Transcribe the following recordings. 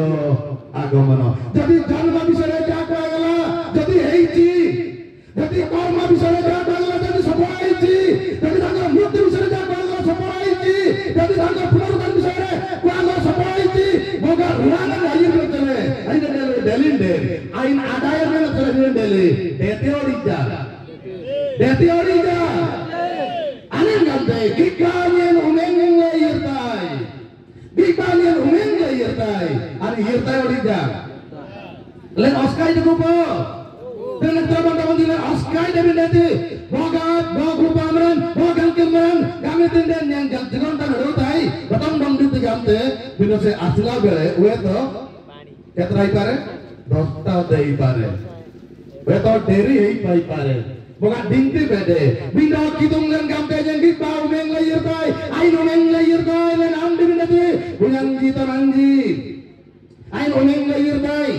आगमन जदि जन्म विषय क्या कहला जदि हेची जदि कर्म विषय क्या कहला जदि सफल हेची जदि तांकर मृत्यु विषय क्या कहला सफल हेची जदि तांकर पुनरुत्थान विषय कहला सफल हेची मगर रुवाना आइर चले आइन डेली डे आइन आदायर में चले डेली देते ओरिजा anen gamte gikanien umengeng leirtai gikanien umengeng leirtai ani hirtai orija len oskai dupo len teman-teman dilen oskai debin deti bogat bogu pamran bogan kimran kami tinden yang jangan tan rotai batang dong dit gamte bino se asla bele weto ketrai pare dosta dei pare weto deri hei pai pare bukan dinti bede bina kidung len gamte yang gibau meng layir kai aino meng layir kai len amdi bindati bukan kita nanji aino meng layir kai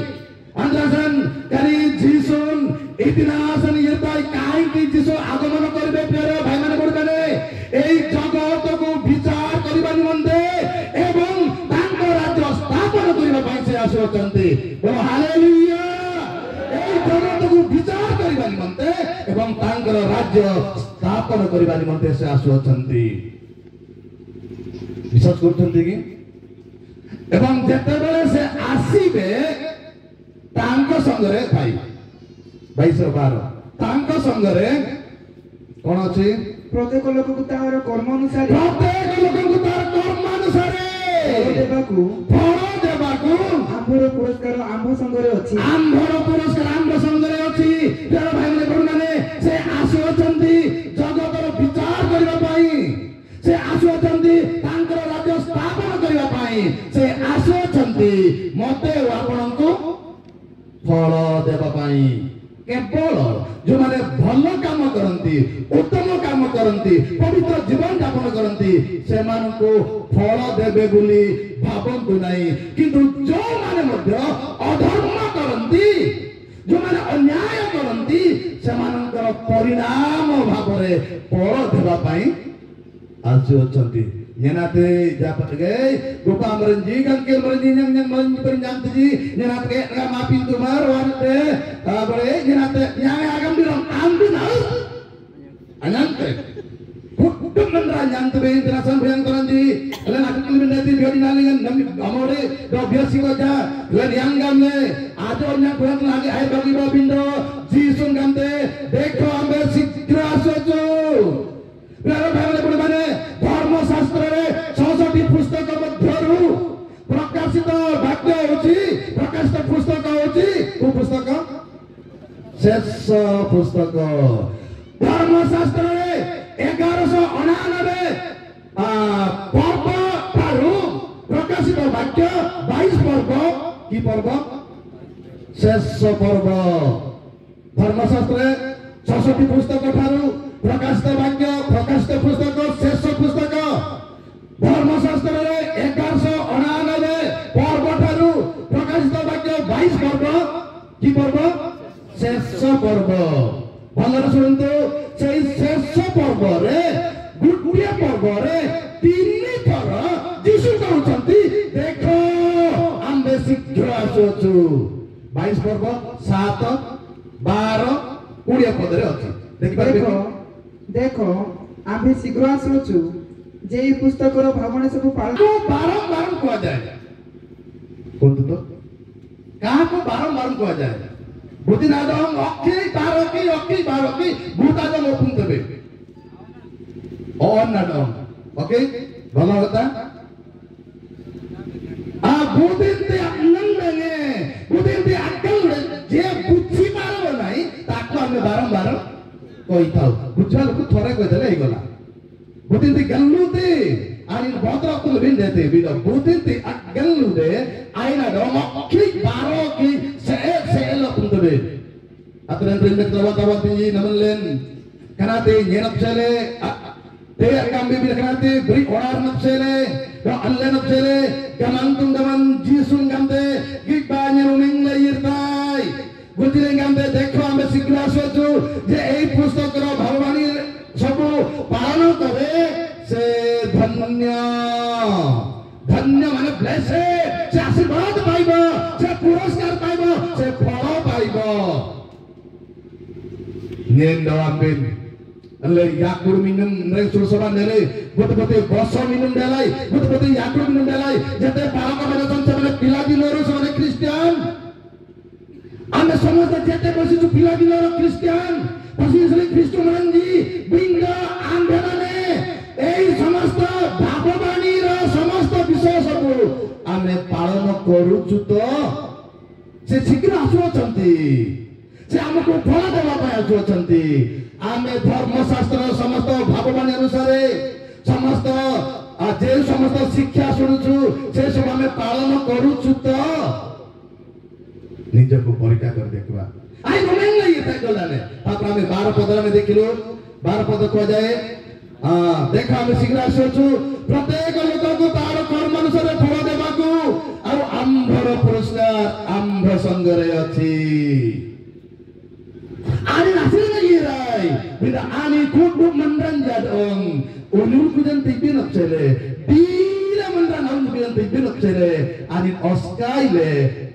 andrasan kari jisun itinasan layir kai kai ki jisu আগমন করবে প্রিয় ভাই মানে করবে এই জগতকু বিচার করিবা নিমন্তে এবং তাঙ্ক রাজ্য স্থাপন করিবা পাই সে আসুচন্তি বলো হালেলুয়া এই জগতকু বিচার করিবা নিমন্তে এবং তাঙ্কৰ রাজ্য স্থাপন করিবা নিমন্তে সে আসুচন্তি বিশ্বাস করছন্তি কি এবং যেতেবেলে সে আসিবে তাঙ্ক সঙ্গরে ভাই 22:12 তাঙ্ক সঙ্গরে কোন আছে প্রত্যেক লোকକୁ ତାର କର୍ମ ଅନୁସାରେ ଫଳ ଦେବାକୁ ଆମ୍ଭର ପୁରସ୍କାର ଆମ୍ଭ ସଙ୍ଗରେ ଅଛି ପ୍ରିୟ ଭାଇମାନେ ଭଉଣୀମାନେ ସେ ଆସୁଅଛନ୍ତି ଜଗତର ବିଚାର କରିବା ପାଇଁ ସେ ଆସୁଅଛନ୍ତି ତାଙ୍କର ରାଜ୍ୟ ସ୍ଥାପନ କରିବା ପାଇଁ ସେ ଆସୁଅଛନ୍ତି ମତେ ଓ ଆପଣଙ୍କୁ ଫଳ ଦେବା ପାଇଁ केवल जो माने भल काम करंती उत्तम काम करंती पवित्र जीवन यापन करंती से मान को फल देबे बोली भाबंतु नाही किंतु जो माने मध्य अधर्म करंती जो माने अन्याय करंती से मानकर परिणाम भाबरे फल देबा पई आसुचंती नेनाते जापटगे गोपा मरंजी गंके मरंजी yang मरंजी penjanti नेनाते का मापी तुम्हार वारते ताबरे नेनाते yang agam bilang ambin harus anante hukum nandra nyante be interasan bayang koranji len aku kelibin dati biodi nalingan nami amore do biasi waja len yang gamle ajo yang kurang lagi air bagi babindo jisun gamte dekho ambe sigra sojo Lalu bagaimana mana धर्मशास्त्र रे 66 पुस्तक मध्यरु प्रकाशित वाक्य होची प्रकाशित पुस्तक होची को पुस्तक शेष पुस्तक धर्मशास्त्र रे 1199 पर्व ठारू प्रकाशित वाक्य 22 पर्व की पर्व शेष पर्व धर्मशास्त्र रे 66 पुस्तक ठारू प्रकाशित वाक्य प्रकाशित पुस्तक शेष पुस्तक धर्मशास्त्र रे 1199 पर्व ठारू प्रकाशित वाक्य 22 पर्व की पर्व शेष पर्व भलरे सुनंतु सेई शेष पर्व रे गुटिया पर्व रे 3 थर यीशु कहउछंती देखो आम्बे शीघ्र आसुछु 22 पर्व 7 12 20 पद रे अछि देखि पारे देखो आम्भे शीघ्र आसुछु जे पुस्तकर भावना सब बारंबार कह जाए कोन तो का को बारंबार कह जाए बुद्धिनादम अक्की बारकी भूतादम ओपुन तबे और नादम ओके भला होता आ बुद्धिते आनंदने बुद्धिते अक्कल जे बुद्धि पारो नाही ताको हम बारंबार कहि थाउ बुझा लोक थोरे कहि देले हे गला बुद्धिते गल्लुते आणि भद्र कुल बिन देते बिन बुद्धिते गल्लुते आइना डम अक्की बारकी से लोकुन तबे aturan primek tawati namallen kanate nyenapsele te akambi bi kanate beri orar napsele do alle napsele gamantung gaman jisun gamte gibanya rumeng layirtai gutile gamte dekho ambe sigra soju je ei pustakar bhagwani sabu palano kare se dhanya mane blessed se आशीर्वाद पाइब nyen dawapin le yakur minum nreng sursoban dele bote boso minum delai bote yakur minum delai jate paraka mane samsabane pilagi loro samane Kristen ame samasta jate basi tu pilagi loro Kristen basi sele Kristo manji binga andhanane ei samasta bhababani ra samasta biswasaku ame palana koruchu to se shikra asuchanti se amku phala deba pai asuchanti आमे धर्मशास्त्र समस्त भाववाणी अनुसार समस्त जे समस्त शिक्षा शुणुछु से सब आमे पालन करूछु तो निजको परीक्षा कर देखबा आई गमेन नहीं एता गलाने तापर आमे 12 पद में देखिलो 12 पद को जाए देखा आमे शीघ्र आसुछु प्रत्येक लोक को तार कर्म अनुसार फल देबाकू और आम्भर पुरस्कार आम्भ संगरे अछि Ani hasilnya girai, bila ani kudu menranjat ulur kujan tibin apsele, bila menran ulur kujan tibin apsele, ani oskai le,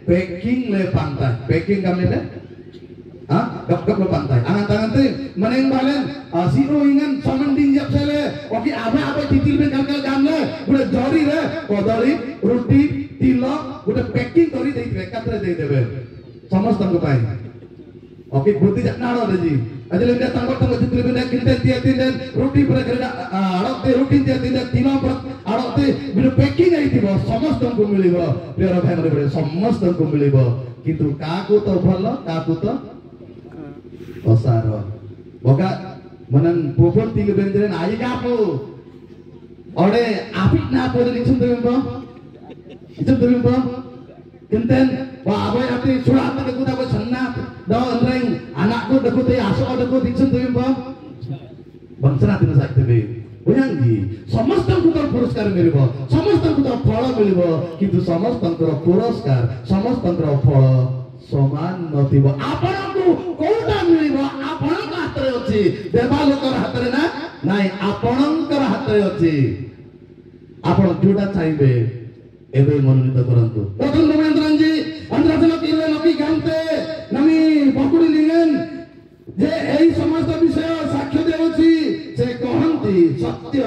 packing le pantai, packing kami le, gap le pantai, angan tangan tu, meneng balen, siro ingan samanding apsele, oke apa titil ben kal gamle, udah jari le, kodari, roti, tilok, udah packing tori dei katre dei debe, समस्त हमको पाए okay बुद्धि जतना रो जी अजले India तंगो जितले बिना किंते दिया तिंदन रोटी पर करे आड़ते रोटी दिया तिंदन तीनों पर आड़ते बिना पैकिंग आई थी समस्त हमको मिलिबो प्रिय भाई माने समस्त हमको मिलिबो किंतु काको तो भलो काको तो असार बगा मनन पोपन तिले बेंजरेन आई गापो ओडे आपिक ना पोदे निचुन देबो Kinten, wah aboy ati surat deku ta senna, do enreng anakku deku te aso deku dicun tu bang. Bangsa tin sak tebe. Boyangi, ସମସ୍ତଙ୍କୁ ତ ପୁରସ୍କାର ମିଳିବ, ସମସ୍ତଙ୍କୁ ତ ଫଳ ମିଳିବ, କିନ୍ତୁ ସମସ୍ତଙ୍କର ପୁରସ୍କାର, ସମସ୍ତଙ୍କର ଫଳ ସମାନ ନଥିବ। ଆପଣଙ୍କୁ କୋଉଟା ମିଳିବ ଆପଣଙ୍କ ହାତରେ ଅଛି, ଦେବା ଲୋକର ହାତରେ ନା ନାଇଁ ଆପଣଙ୍କର ହାତରେ ଅଛି। ଆପଣ ଯୋଉଟା ଚାହିଁବେ एबे मनोनीत करंतु प्रथम रमेंद्रन जी अंद्राजन किले नकी गांते नमी बकुड़ी लिंगन जे एई समस्त विषय साक्ष्य देउछि से कहंती सत्य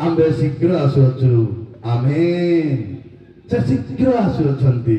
आम्बे शीघ्र आसुछु आमेन से शीघ्र आसुछंती